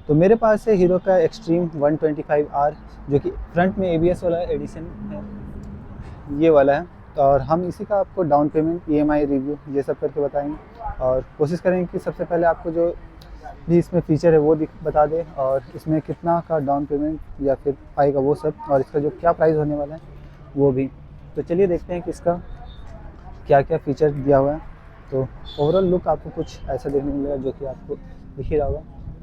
तो मेरे पास है हीरो का एक्सट्रीम 125R, जो कि फ्रंट में ABS वाला एडिशन है, ये वाला है। और हम इसी का आपको डाउन पेमेंट, EMI रिव्यू ये सब करके बताएंगे, और कोशिश करेंगे कि सबसे पहले आपको जो भी इसमें फ़ीचर है वो बता दें, और इसमें कितना का डाउन पेमेंट या फिर आएगा वो सब, और इसका जो क्या प्राइस होने वाला है वो भी। तो चलिए देखते हैं कि इसका क्या क्या फ़ीचर दिया हुआ है। तो ओवरऑल लुक आपको कुछ ऐसा देखने को मिलेगा, जो कि आपको दिख ही रहा होगा।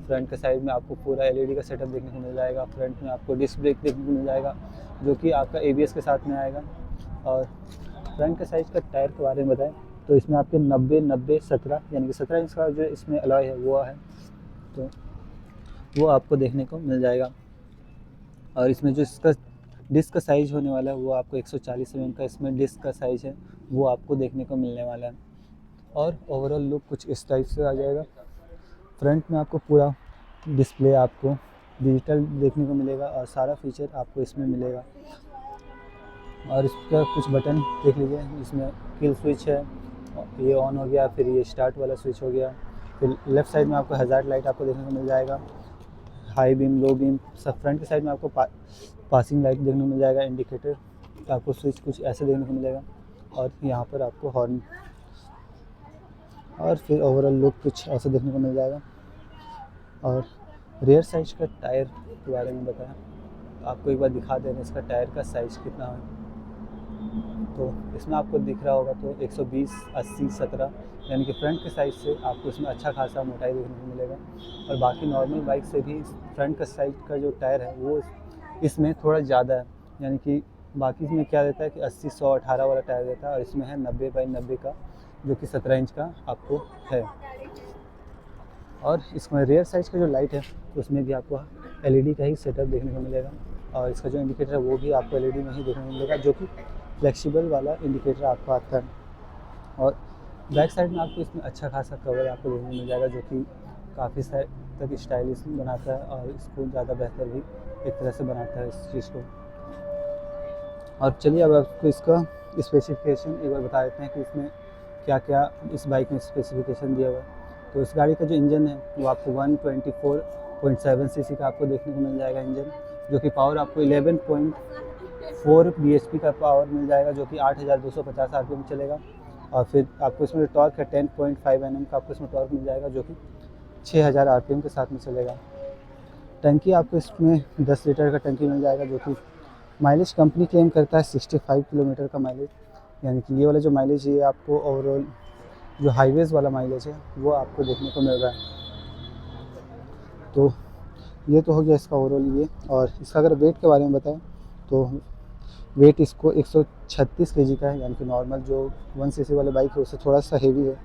फ्रंट के साइड में आपको पूरा LED का सेटअप देखने को मिल जाएगा। फ्रंट में आपको डिस्क ब्रेक देखने को मिल जाएगा, जो कि आपका ABS के साथ में आएगा। और फ्रंट के साइज़ का टायर के बारे में बताएं तो इसमें आपके 90-90-17 यानी कि 17 इंच का जो इसमें अलॉय है वो है, तो वो आपको देखने को मिल जाएगा। और इसमें जो इसका डिस्क का साइज़ होने वाला है वो आपको 140 mm का इसमें डिस्क का साइज़ है, वो आपको देखने को मिलने वाला है। और ओवरऑल लुक कुछ इस टाइप से आ जाएगा। फ्रंट में आपको पूरा डिस्प्ले आपको डिजिटल देखने को मिलेगा, और सारा फीचर आपको इसमें मिलेगा। और इसका कुछ बटन देख लीजिए, इसमें किल स्विच है, ये ऑन हो गया, फिर ये स्टार्ट वाला स्विच हो गया। फिर लेफ़्ट साइड में आपको हैज़ार्ड लाइट आपको देखने को मिल जाएगा, हाई बीम, लो बीम सब। फ्रंट की साइड में आपको पासिंग लाइट देखने को मिल जाएगा, इंडिकेटर आपको स्विच कुछ ऐसे देखने को मिलेगा, और यहाँ पर आपको हॉर्न। और फिर ओवरऑल लुक कुछ ऐसा देखने को मिल जाएगा। और रियर साइज का टायर के बारे में बताया, तो आपको एक बार दिखा दें इसका टायर का साइज़ कितना है। तो इसमें आपको दिख रहा होगा तो 120-80-17 यानी कि फ्रंट के साइज़ से आपको इसमें अच्छा खासा मोटाई देखने को मिलेगा। और बाकी नॉर्मल बाइक से भी फ्रंट का साइड का जो टायर है वो इसमें थोड़ा ज़्यादा है, यानी कि बाकी में क्या देता है कि 80-100-18 वाला टायर देता है, और इसमें है 90x90 का, जो कि 17 इंच का आपको है। और इसमें रियर साइज का जो लाइट है उसमें भी आपको LED का ही सेटअप देखने को मिलेगा, और इसका जो इंडिकेटर है वो भी आपको LED में ही देखने को मिलेगा, जो कि फ्लेक्सिबल वाला इंडिकेटर आपको आता है। और बैक साइड में आपको इसमें अच्छा खासा कवर आपको देखने को मिल जाएगा, जो कि काफ़ी साइड तक स्टाइलिश बनाता है, और इसको ज़्यादा बेहतर भी एक तरह से बनाता है इस चीज़ को। और चलिए अब आपको इसका स्पेसिफिकेशन एक बार बता देते हैं कि इसमें क्या क्या इस बाइक में स्पेसिफिकेशन दिया हुआ है। तो इस गाड़ी का जो इंजन है वो आपको 124.7 सीसी का आपको देखने को मिल जाएगा इंजन, जो कि पावर आपको 11.4 bhp का पावर मिल जाएगा, जो कि 8250 RPM चलेगा। और फिर आपको इसमें टॉर्क है 10.5 Nm का आपको इसमें टॉर्क मिल जाएगा, जो कि 6000 RPM के साथ में चलेगा। टंकी आपको इसमें 10 लीटर का टंकी मिल जाएगा, जो कि माइलेज कंपनी क्लेम करता है 65 किलोमीटर का माइलेज, यानी कि ये वाला जो माइलेज है आपको ओवरऑल जो हाईवेज़ वाला माइलेज है वो आपको देखने को मिल रहा है। तो ये तो हो गया इसका ओवरऑल ये। और इसका अगर वेट के बारे में बताएं तो वेट इसको 136 kg का है, यानी कि नॉर्मल जो 1 cc वाले बाइक है उससे थोड़ा सा हेवी है।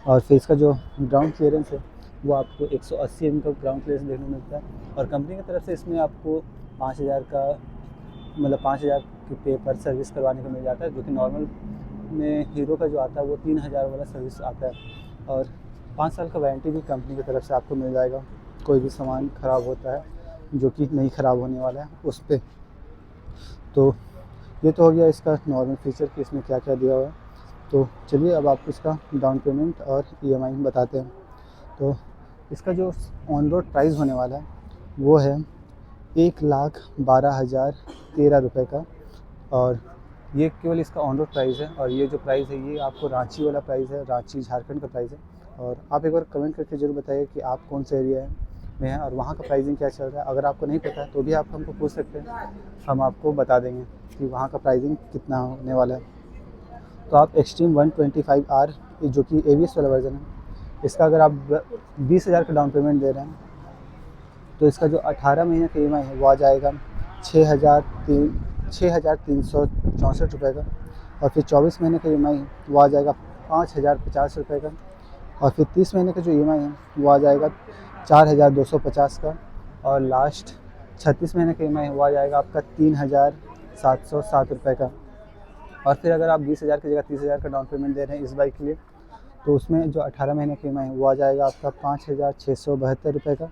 और फिर इसका जो ग्राउंड क्लियरेंस है वो आपको 180 mm का ग्राउंड क्लियरेंस देखने को मिलता है, और कंपनी की तरफ से इसमें आपको 5000 का मतलब 5000 की पे पर सर्विस करवाने को मिल जाता है, जो कि नॉर्मल में हीरो का जो आता है वो 3000 वाला सर्विस आता है। और 5 साल का वारंटी भी कंपनी की तरफ से आपको मिल जाएगा, कोई भी सामान ख़राब होता है जो कि नहीं ख़राब होने वाला है उस पर। तो ये तो हो गया इसका नॉर्मल फीचर कि इसमें क्या क्या दिया हुआ है। तो चलिए अब आपको इसका डाउन पेमेंट और EMI बताते हैं। तो इसका जो ऑन रोड प्राइस होने वाला है वो है 1,12,013 रुपये का, और ये केवल इसका ऑन रोड प्राइस है। और ये जो प्राइस है ये आपको रांची वाला प्राइस है, रांची झारखंड का प्राइस है। और आप एक बार कमेंट करके ज़रूर बताइए कि आप कौन से एरिया में हैं और वहाँ का प्राइसिंग क्या चल रहा है। अगर आपको नहीं पता है तो भी आप हमको पूछ सकते हैं, हम आपको बता देंगे कि वहाँ का प्राइसिंग कितना होने वाला है। तो आप एक्सट्रीम 125R जो कि ABS वाला वर्जन है, इसका अगर आप 20,000 का डाउन पेमेंट दे रहे हैं तो इसका जो 18 महीने का EMI है वो आ जाएगा 6,364 रुपये का। और फिर 24 महीने का EMI है वो आ जाएगा 5,050 रुपये का। और फिर 30 महीने का जो EMI है वो आ जाएगा 4,250 का। और लास्ट 36 महीने का EMI है वो आ जाएगा आपका 3,707 रुपये का। और फिर अगर आप 20,000 की जगह 30,000 का डाउन पेमेंट दे रहे हैं इस बाइक के लिए तो उसमें जो 18 महीने का EMI है वो आ जाएगा आपका 5,672 रुपये का।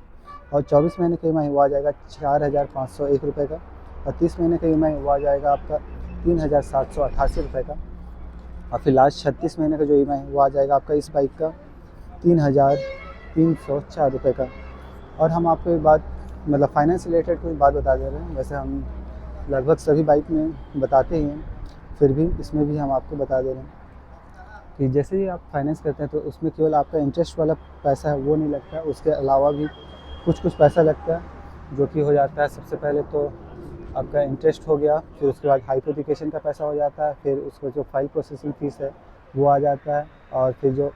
और 24 महीने का EMI वो आ जाएगा 4,501 रुपये का। और 30 महीने का EMI वो आ जाएगा आपका 3,788 रुपये का। और फिर लास्ट 36 महीने का जो EMI है वो आ जाएगा आपका इस बाइक का 3,304 रुपये का। और हम आपको एक बात मतलब फाइनेंस रिलेटेड कुछ बात बता दे रहे हैं। वैसे हम लगभग सभी बाइक में बताते ही हैं, फिर भी इसमें भी हम आपको बता दे रहे हैं कि जैसे ही आप फाइनेंस करते हैं तो उसमें केवल आपका इंटरेस्ट वाला पैसा है वो नहीं लगता है, उसके अलावा भी कुछ पैसा लगता है, जो कि हो जाता है सबसे पहले तो आपका इंटरेस्ट हो गया, फिर उसके बाद हाइपोथिकेशन का पैसा हो जाता है, फिर उसका जो फाइल प्रोसेसिंग फ़ीस है वो आ जाता है, और फिर जो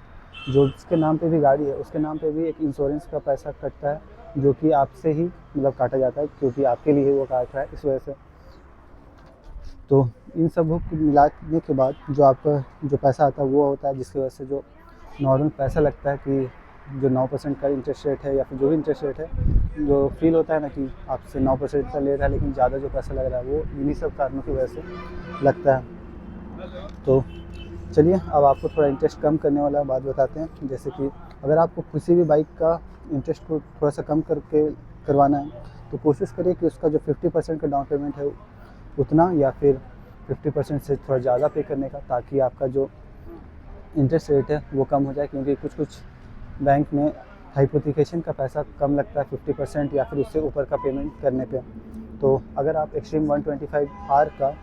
जो जिसके नाम पे भी गाड़ी है उसके नाम पे भी एक इंश्योरेंस का पैसा कटता है, जो कि आपसे ही मतलब काटा जाता है, क्योंकि आपके लिए ही वो काट रहा है इस वजह से। तो इन सब को मिलाने के बाद जो आपका जो पैसा आता है वो होता है, जिसकी वजह से जो नॉर्मल पैसा लगता है कि जो 9% का इंटरेस्ट रेट है या फिर जो भी इंटरेस्ट रेट है, जो फील होता है ना कि आपसे 9% का ले रहा है लेकिन ज़्यादा जो पैसा लग रहा है वो इन्हीं सब कारणों की वजह से लगता है। तो चलिए अब आपको थोड़ा इंटरेस्ट कम करने वाला बात बताते हैं। जैसे कि अगर आपको किसी भी बाइक का इंटरेस्ट को थोड़ा सा कम करके करवाना है तो कोशिश करिए कि उसका जो 50% का डाउन पेमेंट है उतना, या फिर 50% से थोड़ा ज़्यादा पे करने का, ताकि आपका जो इंटरेस्ट रेट है वो कम हो जाए। क्योंकि कुछ बैंक में हाइपोथिकेशन का पैसा कम लगता है 50% या फिर उससे ऊपर का पेमेंट करने पे। तो अगर आप एक्सट्रीम 125R का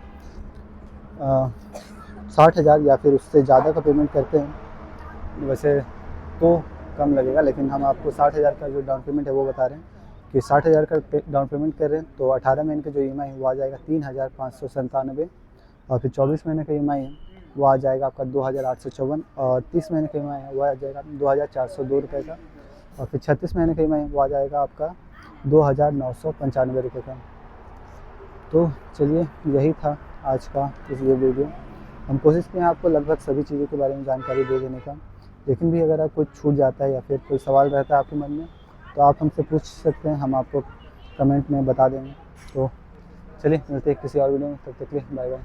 60,000 या फिर उससे ज़्यादा का पेमेंट करते हैं, वैसे तो कम लगेगा, लेकिन हम आपको 60,000 का जो डाउन पेमेंट है वो बता रहे हैं कि 60,000 का डाउन पेमेंट कर रहे हैं तो 18 महीने का जो EMI है वो आ जाएगा 3,597, और फिर 24 महीने का EMI है वो आ जाएगा आपका 2,854, और 30 महीने का EMI है वो आ जाएगा 2,402 रुपये का, और फिर 36 महीने का EMI है वो आ जाएगा आपका 2,995 रुपये का। तो चलिए यही था आज का ये वीडियो। हम कोशिश किए हैं आपको लगभग सभी चीज़ों के बारे में जानकारी दे देने का, लेकिन भी अगर आप कुछ छूट जाता है या फिर कोई सवाल रहता है आपके मन में तो आप हमसे पूछ सकते हैं, हम आपको कमेंट में बता देंगे। तो चलिए मिलते हैं किसी और वीडियो में, तब तक के लिए बाय बाय।